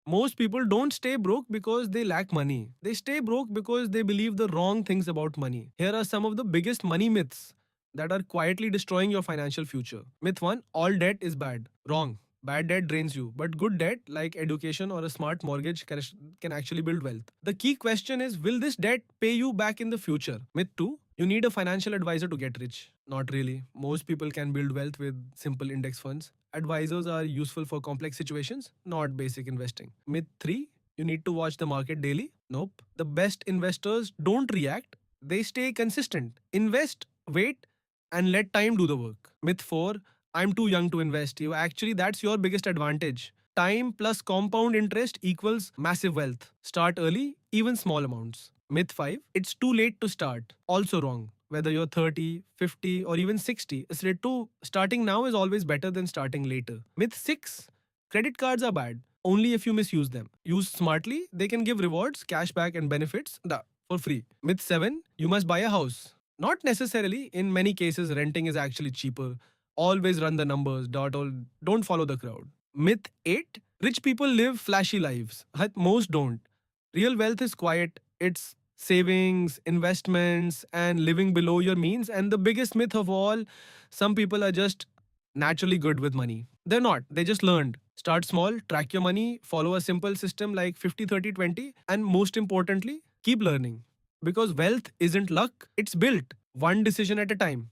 Most people don't stay broke because they lack money. They stay broke because they believe the wrong things about money. Here are some of the biggest money myths that are quietly destroying your financial future. Myth 1: all debt is bad. Wrong. Bad debt drains you, but good debt, like education or a smart mortgage, can actually build wealth. The key question is, will this debt pay you back in the future? Myth 2: you need a financial advisor to get rich. Not really. Most people can build wealth with simple index funds. Advisors are useful for complex situations, not basic investing. Myth 3: you need to watch the market daily. Nope. The best investors don't react, they stay consistent. Invest, wait, and let time do the work. Myth 4: I'm too young to invest. You actually, that's your biggest advantage. Time plus compound interest equals massive wealth. Start early, even small amounts. Myth 5: it's too late to start. Also wrong. Whether you're 30, 50, or even 60, straight to starting now is always better than starting later. Myth 6: credit cards are bad only if you misuse them. Use smartly, they can give rewards, cashback, and benefits for free. Myth 7: you must buy a house. Not necessarily. In many cases, renting is actually cheaper. Always run the numbers. Don't follow the crowd. Myth 8: rich people live flashy lives. Most don't. Real wealth is quiet. It's savings, investments, and living below your means. And the biggest myth of all, some people are just naturally good with money. They're not. They just learned. Start small, track your money, follow a simple system like 50-30-20, and most importantly, keep learning. Because wealth isn't luck, it's built one decision at a time.